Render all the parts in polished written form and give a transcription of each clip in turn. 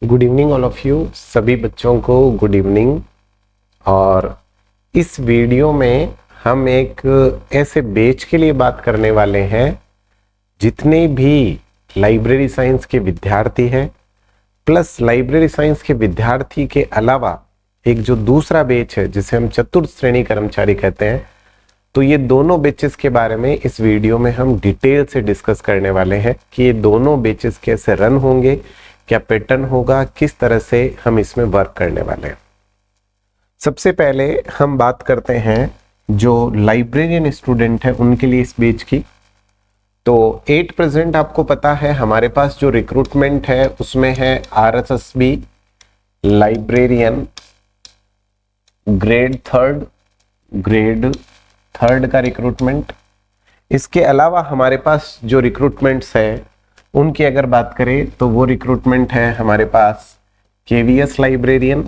Good evening all of you, सभी बच्चों को गुड इवनिंग। और इस वीडियो में हम एक ऐसे बैच के लिए बात करने वाले हैं जितने भी लाइब्रेरी साइंस के विद्यार्थी हैं, प्लस लाइब्रेरी साइंस के विद्यार्थी के अलावा एक जो दूसरा बैच है जिसे हम चतुर्थ श्रेणी कर्मचारी कहते हैं। तो ये दोनों बैचेस के बारे में इस वीडियो में हम डिटेल से डिस्कस करने वाले हैं कि ये दोनों बैचेस कैसे रन होंगे, क्या पैटर्न होगा, किस तरह से हम इसमें वर्क करने वाले हैं। सबसे पहले हम बात करते हैं जो लाइब्रेरियन स्टूडेंट है उनके लिए इस बैच की। तो 8% आपको पता है हमारे पास जो रिक्रूटमेंट है उसमें है RSSB लाइब्रेरियन ग्रेड थर्ड का रिक्रूटमेंट। इसके अलावा हमारे पास जो रिक्रूटमेंट्स है उनकी अगर बात करें तो वो रिक्रूटमेंट है हमारे पास KVS लाइब्रेरियन,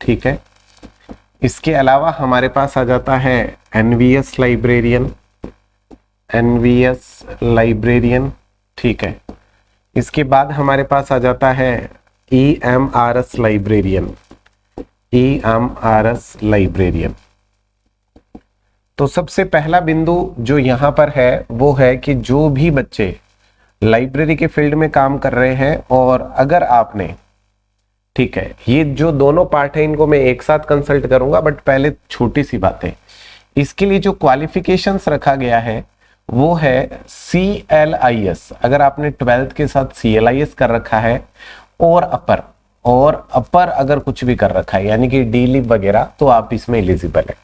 ठीक है। इसके अलावा हमारे पास आ जाता है NVS लाइब्रेरियन, ठीक है। इसके बाद हमारे पास आ जाता है EMRS लाइब्रेरियन। तो सबसे पहला बिंदु जो यहाँ पर है वो है कि जो भी बच्चे लाइब्रेरी के फील्ड में काम कर रहे हैं और अगर आपने, ठीक है, ये जो दोनों पार्ट है इनको मैं एक साथ कंसल्ट करूंगा, बट पहले छोटी सी बात है। इसके लिए जो क्वालिफिकेशंस रखा गया है वो है CLIS। अगर आपने 12th के साथ CLIS कर रखा है और अपर अगर कुछ भी कर रखा है यानी कि D.Lib वगैरह, तो आप इसमें एलिजिबल है।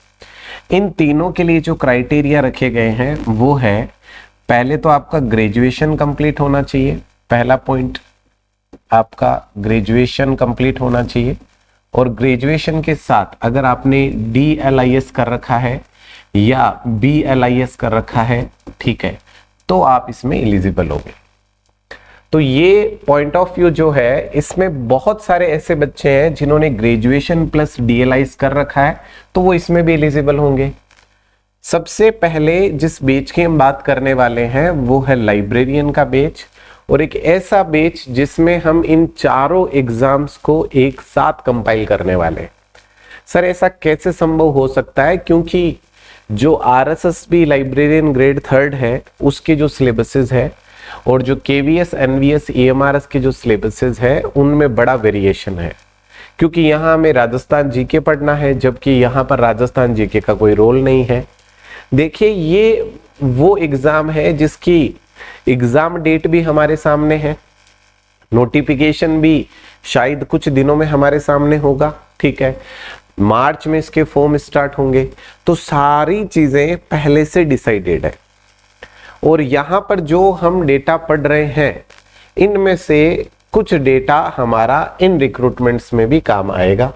इन तीनों के लिए जो क्राइटेरिया रखे गए हैं वो है, पहले तो आपका ग्रेजुएशन कंप्लीट होना चाहिए। पहला पॉइंट आपका ग्रेजुएशन कंप्लीट होना चाहिए, और ग्रेजुएशन के साथ अगर आपने DLIS कर रखा है या BLIS कर रखा है, ठीक है, तो आप इसमें एलिजिबल होंगे। तो ये पॉइंट ऑफ व्यू जो है, इसमें बहुत सारे ऐसे बच्चे हैं जिन्होंने ग्रेजुएशन प्लस DLIS कर रखा है, तो वो इसमें भी एलिजिबल होंगे। सबसे पहले जिस बैच की हम बात करने वाले हैं वो है लाइब्रेरियन का बैच, और एक ऐसा बैच जिसमें हम इन चारों एग्जाम्स को एक साथ कंपाइल करने वाले हैं। सर ऐसा कैसे संभव हो सकता है? क्योंकि जो RSSB लाइब्रेरियन ग्रेड थर्ड है उसके जो सिलेबसेस है और जो KVS NVS EMRS के जो सिलेबसेस है उनमें बड़ा वेरिएशन है। क्योंकि यहाँ हमें राजस्थान जीके पढ़ना है, जबकि यहाँ पर राजस्थान जीके का कोई रोल नहीं है। देखिए, ये वो एग्जाम है जिसकी एग्जाम डेट भी हमारे सामने है, नोटिफिकेशन भी शायद कुछ दिनों में हमारे सामने होगा, ठीक है। मार्च में इसके फॉर्म स्टार्ट होंगे, तो सारी चीजें पहले से डिसाइडेड है। और यहाँ पर जो हम डेटा पढ़ रहे हैं इनमें से कुछ डेटा हमारा इन रिक्रूटमेंट्स में भी काम आएगा।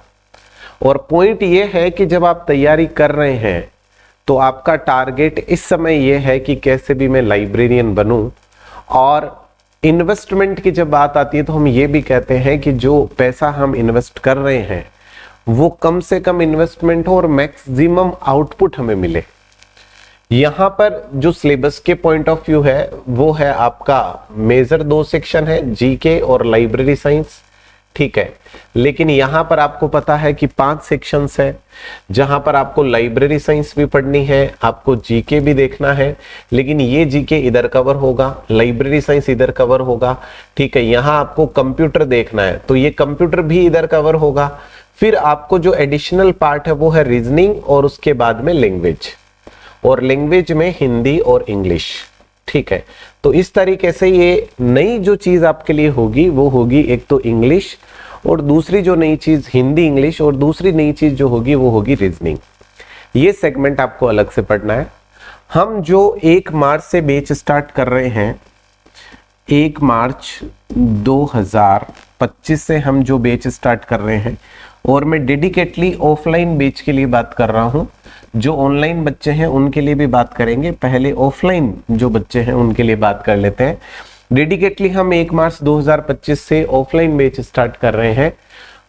और पॉइंट ये है कि जब आप तैयारी कर रहे हैं तो आपका टारगेट इस समय ये है कि कैसे भी मैं लाइब्रेरियन बनूं। और इन्वेस्टमेंट की जब बात आती है तो हम ये भी कहते हैं कि जो पैसा हम इन्वेस्ट कर रहे हैं वो कम से कम इन्वेस्टमेंट हो और मैक्सिमम आउटपुट हमें मिले। यहाँ पर जो सिलेबस के पॉइंट ऑफ व्यू है वो है आपका मेजर 2 सेक्शन है, GK और लाइब्रेरी साइंस, ठीक है। लेकिन यहाँ पर आपको पता है कि 5 सेक्शंस है, जहां पर आपको लाइब्रेरी साइंस भी पढ़नी है, आपको GK भी देखना है। लेकिन ये GK इधर कवर होगा, लाइब्रेरी साइंस इधर कवर होगा, ठीक है। यहाँ आपको कंप्यूटर देखना है तो ये कंप्यूटर भी इधर कवर होगा। फिर आपको जो एडिशनल पार्ट है वो है रीजनिंग, और उसके बाद में लैंग्वेज, और लैंग्वेज में हिंदी और इंग्लिश, ठीक है। तो इस तरीके से ये नई जो चीज आपके लिए होगी वो होगी एक तो इंग्लिश, और दूसरी जो नई चीज हिंदी इंग्लिश, और दूसरी नई चीज जो होगी वो होगी रीजनिंग। ये सेगमेंट आपको अलग से पढ़ना है। हम जो 1 मार्च से बैच स्टार्ट कर रहे हैं, 1 मार्च 2025 से हम जो बैच स्टार्ट कर रहे हैं, और मैं डेडिकेटली ऑफलाइन बैच के लिए बात कर रहा हूं। जो ऑनलाइन बच्चे हैं उनके लिए भी बात करेंगे, पहले ऑफलाइन जो बच्चे हैं उनके लिए बात कर लेते हैं। डेडिकेटली हम 1 मार्च 2025 से ऑफलाइन बैच स्टार्ट कर रहे हैं,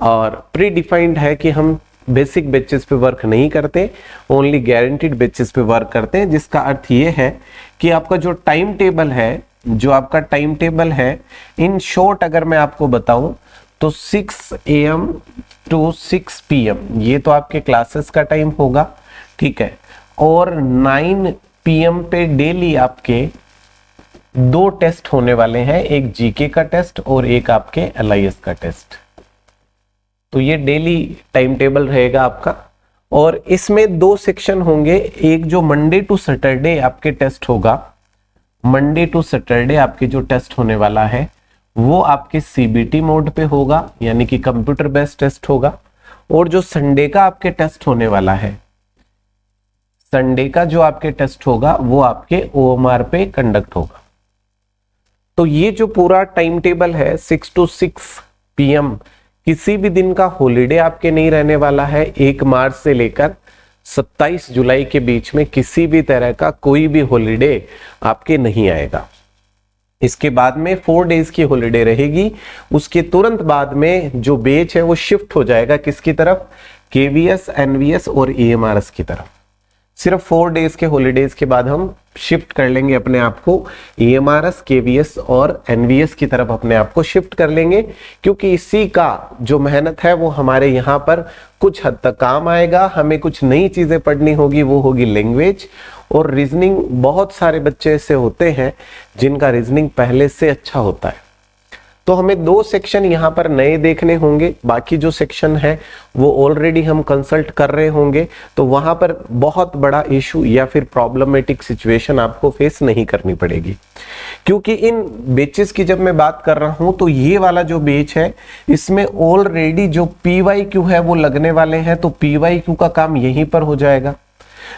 और प्री डिफाइंड है कि हम बेसिक बैचेस पे वर्क नहीं करते, ओनली गारंटीड बैचेस पे वर्क करते हैं। जिसका अर्थ ये है कि आपका जो टाइम टेबल है जो आपका टाइम टेबल है, इन शॉर्ट अगर मैं आपको बताऊं तो 6 AM टू 6 PM ये तो आपके क्लासेस का टाइम होगा, ठीक है। और 9 PM पे डेली आपके 2 टेस्ट होने वाले हैं, एक जीके का टेस्ट और एक आपके LIS का टेस्ट। तो ये डेली टाइम टेबल रहेगा आपका। और इसमें 2 सेक्शन होंगे, एक जो मंडे टू सैटरडे आपके टेस्ट होगा, मंडे टू सैटरडे आपके जो टेस्ट होने वाला है वो आपके CBT मोड पे होगा, यानी कि कंप्यूटर बेस्ड टेस्ट होगा। और जो संडे का आपके टेस्ट होने वाला है, संडे का जो आपके टेस्ट होगा वो आपके OMR पे कंडक्ट होगा। तो ये जो पूरा टाइम टेबल है 6 to 6 PM, किसी भी दिन का हॉलीडे आपके नहीं रहने वाला है। 1 मार्च से लेकर 27 जुलाई के बीच में किसी भी तरह का कोई भी हॉलीडे आपके नहीं आएगा। इसके बाद में 4 डेज की हॉलीडे रहेगी। उसके तुरंत बाद में जो बैच है वो शिफ्ट हो जाएगा किसकी तरफ, KVS, NVS और EMRS की तरफ। सिर्फ 4 डेज के हॉलीडेज के बाद हम शिफ्ट कर लेंगे अपने आप को EMRS, KVS और NVS की तरफ अपने आप को शिफ्ट कर लेंगे, क्योंकि इसी का जो मेहनत है वो हमारे यहाँ पर कुछ हद तक काम आएगा। हमें कुछ नई चीजें पढ़नी होगी, वो होगी लैंग्वेज और रीजनिंग। बहुत सारे बच्चे ऐसे होते हैं जिनका रीजनिंग पहले से अच्छा होता है, तो हमें 2 सेक्शन यहाँ पर नए देखने होंगे। बाकी जो सेक्शन है वो ऑलरेडी हम कंसल्ट कर रहे होंगे, तो वहां पर बहुत बड़ा इशू या फिर प्रॉब्लमेटिक सिचुएशन आपको फेस नहीं करनी पड़ेगी। क्योंकि इन बेचेस की जब मैं बात कर रहा हूं तो ये वाला जो बेच है इसमें ऑलरेडी जो PYQ है वो लगने वाले हैं, तो PYQ का काम यहीं पर हो जाएगा।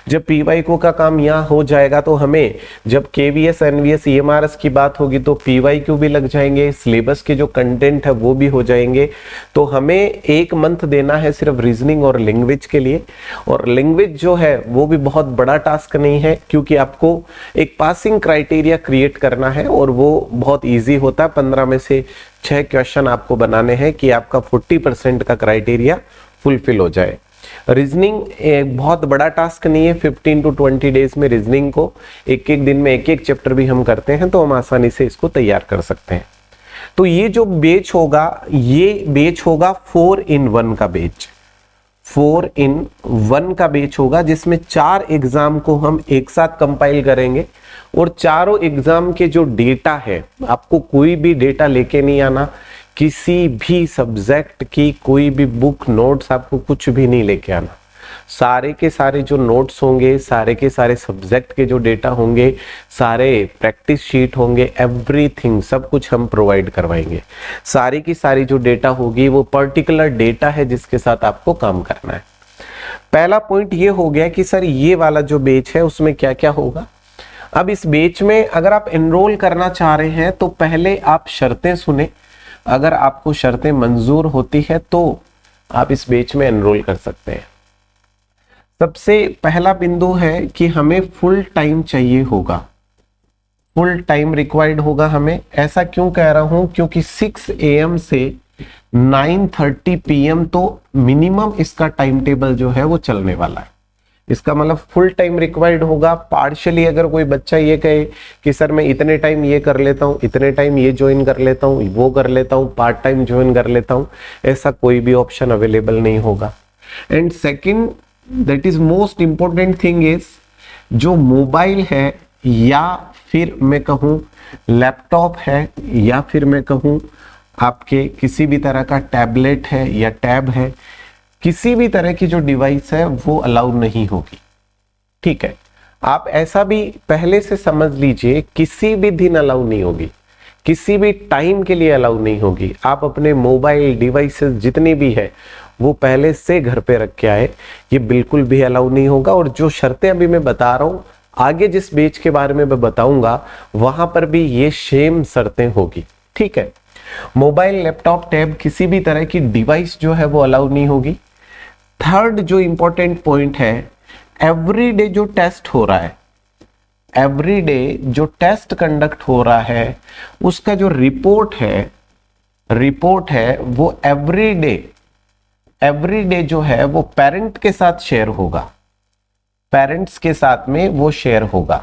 जब PYQ का काम यहाँ हो जाएगा तो हमें जब KVS, NVS, EMRS की बात होगी तो PYQ भी लग जाएंगे, सिलेबस के जो कंटेंट है वो भी हो जाएंगे। तो हमें 1 मंथ देना है सिर्फ रीजनिंग और लैंग्वेज के लिए। और लैंग्वेज जो है वो भी बहुत बड़ा टास्क नहीं है, क्योंकि आपको एक पासिंग क्राइटेरिया क्रिएट करना है और वो बहुत ईजी होता है। 15 में से 6 क्वेश्चन आपको बनाने हैं कि आपका 40% का क्राइटेरिया फुलफिल हो जाए। रीजनिंग एक बहुत बड़ा टास्क नहीं है, 15 to 20 डेज में रीजनिंग को एक एक दिन में एक एक चैप्टर भी हम करते हैं, तो हम आसानी से इसको तैयार कर सकते हैं। तो ये जो बैच होगा ये बैच होगा 4 in 1 का बैच, 4 in 1 का बैच होगा, जिसमें 4 एग्जाम को हम एक साथ कंपाइल करेंगे। और चारों एग्जाम के जो डेटा है, आपको कोई भी डेटा लेके नहीं आना, किसी भी सब्जेक्ट की कोई भी बुक, नोट्स आपको कुछ भी नहीं लेके आना। सारे के सारे जो नोट्स होंगे, सारे के सारे सब्जेक्ट के जो डेटा होंगे, सारे प्रैक्टिस शीट होंगे, एवरीथिंग सब कुछ हम प्रोवाइड करवाएंगे। सारी की सारी जो डेटा होगी वो पर्टिकुलर डेटा है जिसके साथ आपको काम करना है। पहला पॉइंट ये हो गया कि सर ये वाला जो बैच है उसमें क्या क्या होगा। अब इस बैच में अगर आप एनरोल करना चाह रहे हैं तो पहले आप शर्तें सुने। अगर आपको शर्तें मंजूर होती है तो आप इस बैच में एनरोल कर सकते हैं। सबसे पहला बिंदु है कि हमें फुल टाइम चाहिए होगा, फुल टाइम रिक्वायर्ड होगा हमें। ऐसा क्यों कह रहा हूं, क्योंकि 6 AM से 9:30 PM तो मिनिमम इसका टाइम टेबल जो है वो चलने वाला है। इसका मतलब फुल टाइम रिक्वायर्ड होगा। पार्शियली अगर कोई बच्चा ये कहे कि सर मैं इतने टाइम ये कर लेता हूँ, इतने टाइम ये ज्वाइन कर लेता हूँ, वो कर लेता हूँ, पार्ट टाइम ज्वाइन कर लेता हूँ, ऐसा कोई भी ऑप्शन अवेलेबल नहीं होगा। And second, that is most important thing is, जो मोबाइल है या फिर मैं कहूँ लैपटॉप है या फिर मैं कहूँ आपके किसी भी तरह का टैबलेट है या टैब है, किसी भी तरह की जो डिवाइस है वो अलाउ नहीं होगी। ठीक है, आप ऐसा भी पहले से समझ लीजिए, किसी भी दिन अलाउ नहीं होगी, किसी भी टाइम के लिए अलाउ नहीं होगी। आप अपने मोबाइल डिवाइसेस जितनी भी है वो पहले से घर पे रख के आए, ये बिल्कुल भी अलाउ नहीं होगा। और जो शर्तें अभी मैं बता रहा हूँ, आगे जिस बैच के बारे में मैं बताऊंगा वहां पर भी ये सेम शर्तें होगी। ठीक है, मोबाइल, लैपटॉप, टैब, किसी भी तरह की डिवाइस जो है वो अलाउ नहीं होगी। थर्ड जो इंपॉर्टेंट पॉइंट है, एवरीडे जो टेस्ट हो रहा है, एवरीडे जो टेस्ट कंडक्ट हो रहा है उसका जो रिपोर्ट है वो एवरीडे जो है वो पेरेंट के साथ शेयर होगा, पेरेंट्स के साथ में वो शेयर होगा।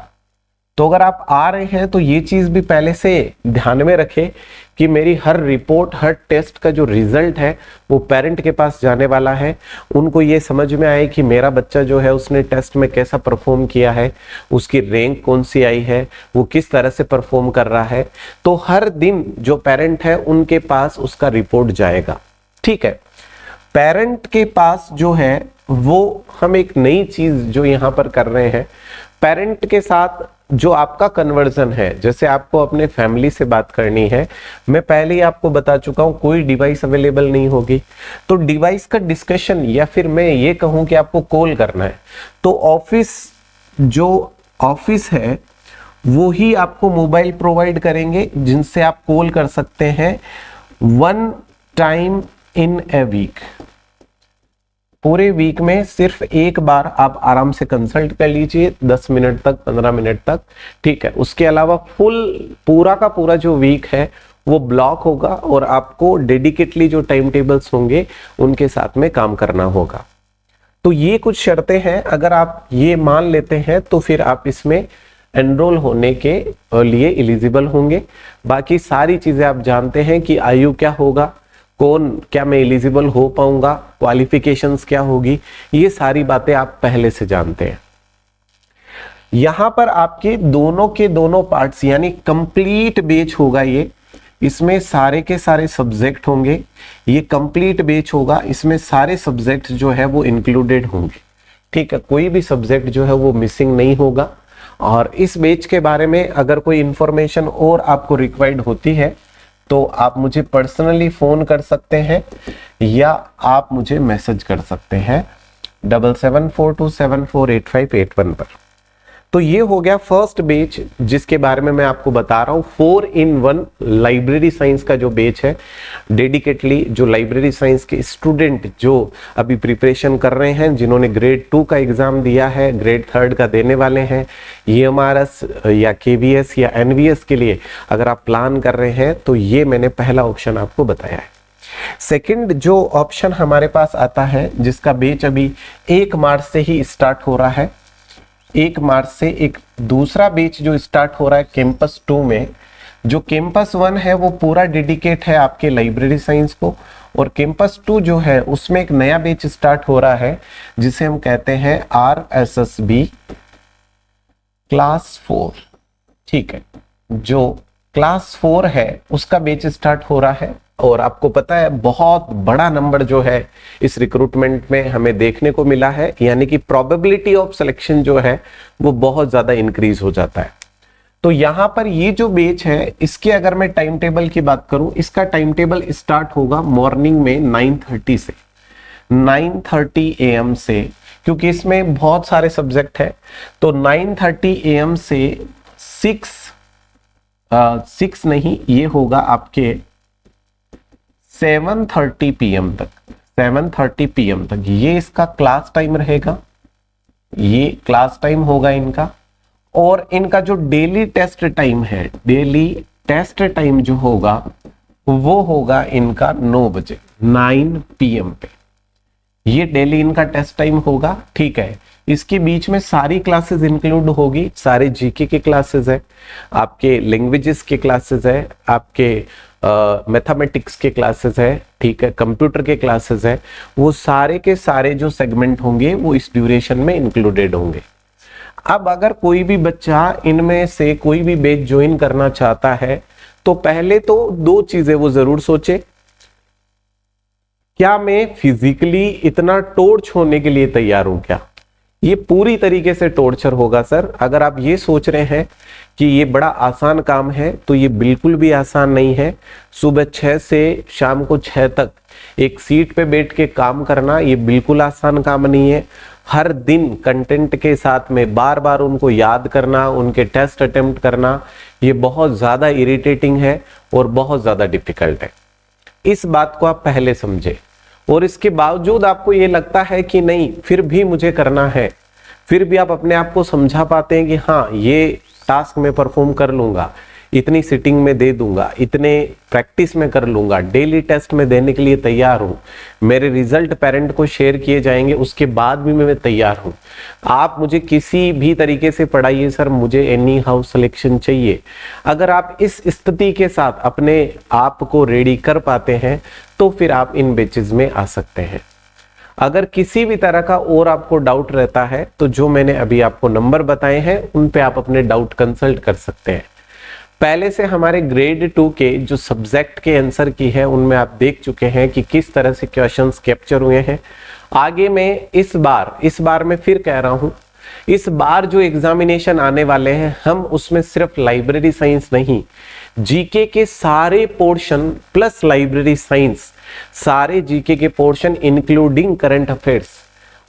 तो अगर आप आ रहे हैं तो ये चीज भी पहले से ध्यान में रखें कि मेरी हर रिपोर्ट, हर टेस्ट का जो रिजल्ट है वो पेरेंट के पास जाने वाला है। उनको ये समझ में आए कि मेरा बच्चा जो है उसने टेस्ट में कैसा परफॉर्म किया है, उसकी रैंक कौन सी आई है, वो किस तरह से परफॉर्म कर रहा है। तो हर दिन जो पेरेंट है उनके पास उसका रिपोर्ट जाएगा। ठीक है, पेरेंट के पास जो है वो हम एक नई चीज जो यहाँ पर कर रहे हैं, पेरेंट के साथ जो आपका कन्वर्जन है, जैसे आपको अपने फैमिली से बात करनी है, मैं पहले ही आपको बता चुका हूं कोई डिवाइस अवेलेबल नहीं होगी, तो डिवाइस का डिस्कशन या फिर मैं ये कहूं कि आपको कॉल करना है तो ऑफिस है वो ही आपको मोबाइल प्रोवाइड करेंगे जिनसे आप कॉल कर सकते हैं 1 टाइम इन ए वीक। पूरे वीक में सिर्फ एक बार आप आराम से कंसल्ट कर लीजिए, 10 मिनट तक, 15 मिनट तक। ठीक है, उसके अलावा पूरा का पूरा जो वीक है वो ब्लॉक होगा और आपको डेडिकेटली जो टाइम टेबल्स होंगे उनके साथ में काम करना होगा। तो ये कुछ शर्तें हैं, अगर आप ये मान लेते हैं तो फिर आप इसमें एनरोल होने के लिए एलिजिबल होंगे। बाकी सारी चीजें आप जानते हैं कि आयु क्या होगा, क्या मैं एलिजिबल हो पाऊंगा, क्वालिफिकेशंस क्या होगी, ये सारी बातें आप पहले से जानते हैं। यहां पर आपके दोनों के दोनों पार्ट्स यानी कंप्लीट बैच होगा ये, इसमें सारे के सारे सब्जेक्ट होंगे, ये कंप्लीट बैच होगा, इसमें सारे सब्जेक्ट जो है वो इंक्लूडेड होंगे। ठीक है, कोई भी सब्जेक्ट जो है वो मिसिंग नहीं होगा। और इस बैच के बारे में अगर कोई इंफॉर्मेशन और आपको रिक्वायर्ड होती है तो आप मुझे पर्सनली फोन कर सकते हैं या आप मुझे मैसेज कर सकते हैं 7742748581 पर। तो ये हो गया फर्स्ट बैच जिसके बारे में मैं आपको बता रहा हूं, 4-in-1 लाइब्रेरी साइंस का जो बैच है। डेडिकेटली जो लाइब्रेरी साइंस के स्टूडेंट जो अभी प्रिपरेशन कर रहे हैं, जिन्होंने ग्रेड 2 का एग्जाम दिया है, ग्रेड 3 का देने वाले हैं, EMRS या KVS या NVS के लिए अगर आप प्लान कर रहे हैं तो ये मैंने पहला ऑप्शन आपको बताया है। सेकंड जो ऑप्शन हमारे पास आता है जिसका बैच अभी 1 मार्च से ही स्टार्ट हो रहा है, 1 मार्च से एक दूसरा बैच जो स्टार्ट हो रहा है कैंपस 2 में। जो कैंपस 1 है वो पूरा डेडिकेट है आपके लाइब्रेरी साइंस को, और कैंपस 2 जो है उसमें एक नया बैच स्टार्ट हो रहा है जिसे हम कहते हैं RSSB क्लास 4। ठीक है, जो क्लास 4 है उसका बैच स्टार्ट हो रहा है, और आपको पता है बहुत बड़ा नंबर जो है इस रिक्रूटमेंट में हमें देखने को मिला है, यानी कि प्रोबेबिलिटी ऑफ सिलेक्शन जो है वो बहुत ज्यादा इंक्रीज हो जाता है। तो यहां पर ये जो बैच है इसके अगर मैं टाइम टेबल की बात करूं, इसका टाइम टेबल स्टार्ट होगा मॉर्निंग में 9:30 से 9:30 AM से, क्योंकि इसमें बहुत सारे सब्जेक्ट है। तो 9:30 AM से 6 नहीं, ये होगा आपके 7:30 PM तक, 7:30 PM तक ये इसका क्लास टाइम रहेगा, ये क्लास टाइम होगा इनका। और इनका जो डेली टेस्ट टाइम है, डेली टेस्ट टाइम जो होगा वो होगा इनका 9 बजे 9 PM पे, ये डेली इनका टेस्ट टाइम होगा। ठीक है, इसके बीच में सारी क्लासेस इंक्लूड होगी, सारे जीके के क्लासेस है, आपके लैंग्वेजेस के क्लासेस है, आपके मैथमेटिक्स के क्लासेस है, ठीक है, कंप्यूटर के क्लासेस है, वो सारे के सारे जो सेगमेंट होंगे वो इस ड्यूरेशन में इंक्लूडेड होंगे। अब अगर कोई भी बच्चा इनमें से कोई भी बैच ज्वाइन करना चाहता है तो पहले तो 2 चीजें वो जरूर सोचे, क्या मैं फिजिकली इतना टॉर्च होने के लिए तैयार हूं क्या? ये पूरी तरीके से टॉर्चर होगा सर। अगर आप ये सोच रहे हैं कि ये बड़ा आसान काम है तो ये बिल्कुल भी आसान नहीं है। सुबह 6 से शाम को 6 तक एक सीट पे बैठ के काम करना ये बिल्कुल आसान काम नहीं है। हर दिन कंटेंट के साथ में बार बार उनको याद करना, उनके टेस्ट अटेम्प्ट करना, ये बहुत ज्यादा इरिटेटिंग है और बहुत ज्यादा डिफिकल्ट है। इस बात को आप पहले समझे। और इसके बावजूद आपको ये लगता है कि नहीं फिर भी मुझे करना है, फिर भी आप अपने आप को समझा पाते हैं कि हाँ ये टास्क मैं परफॉर्म कर लूंगा, इतनी सिटिंग में दे दूंगा, इतने प्रैक्टिस में कर लूंगा, डेली टेस्ट में देने के लिए तैयार हूं, मेरे रिजल्ट पेरेंट को शेयर किए जाएंगे, उसके बाद भी मैं तैयार हूं। आप मुझे किसी भी तरीके से पढ़ाइए सर, मुझे एनी हाउ सिलेक्शन चाहिए। अगर आप इस स्थिति के साथ अपने आप को रेडी कर पाते हैं तो फिर आप इन बैचेस में आ सकते हैं। अगर किसी भी तरह का और आपको डाउट रहता है तो जो मैंने अभी आपको नंबर बताए हैं उन पे आप अपने डाउट कंसल्ट कर सकते हैं। पहले से हमारे ग्रेड 2 के जो सब्जेक्ट के आंसर की है उनमें आप देख चुके हैं कि किस तरह से क्वेश्चंस कैप्चर हुए हैं। आगे मैं इस बार मैं फिर कह रहा हूं, इस बार जो एग्जामिनेशन आने वाले हैं हम उसमें सिर्फ लाइब्रेरी साइंस नहीं, जीके के सारे पोर्शन प्लस लाइब्रेरी साइंस, सारे जीके के पोर्शन इंक्लूडिंग करंट अफेयर्स,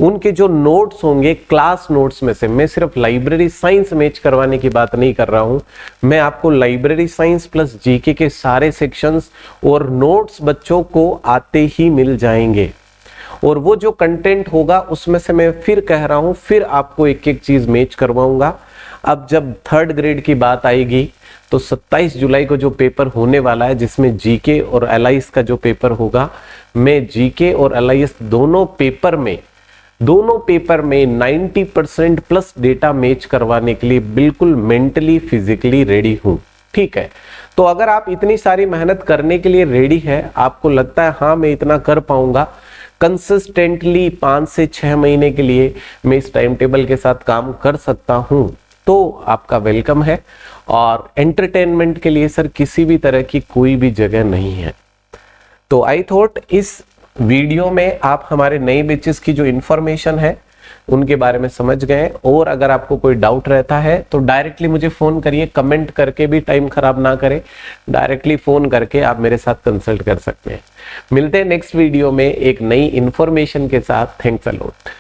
उनके जो नोट्स होंगे क्लास नोट्स में से, मैं सिर्फ लाइब्रेरी साइंस मैच करवाने की बात नहीं कर रहा हूं, मैं आपको लाइब्रेरी साइंस प्लस जीके के सारे सेक्शंस और नोट्स बच्चों को आते ही मिल जाएंगे। और वो जो कंटेंट होगा उसमें से मैं फिर कह रहा हूं, फिर आपको एक एक चीज मैच करवाऊंगा। अब जब 3rd ग्रेड की बात आएगी तो 27 जुलाई को जो पेपर होने वाला है जिसमें जीके और एलआईएस का जो पेपर होगा, मैं जीके और एलआईएस दोनों पेपर में 90% प्लस डेटा मैच करवाने के लिए बिल्कुल मेंटली फिजिकली रेडी हूं। ठीक है, तो अगर आप इतनी सारी मेहनत करने के लिए रेडी है, आपको लगता है हाँ मैं इतना कर पाऊंगा, कंसिस्टेंटली 5 से 6 महीने के लिए मैं इस टाइम टेबल के साथ काम कर सकता हूं, तो आपका वेलकम है। और एंटरटेनमेंट के लिए सर किसी भी तरह की कोई भी जगह नहीं है। तो आई थॉट इस वीडियो में आप हमारे नए बैचेस की जो इंफॉर्मेशन है उनके बारे में समझ गए। और अगर आपको कोई डाउट रहता है तो डायरेक्टली मुझे फोन करिए, कमेंट करके भी टाइम खराब ना करें, डायरेक्टली फोन करके आप मेरे साथ कंसल्ट कर सकते हैं। मिलते हैं नेक्स्ट वीडियो में एक नई इंफॉर्मेशन के साथ। Thanks a lot.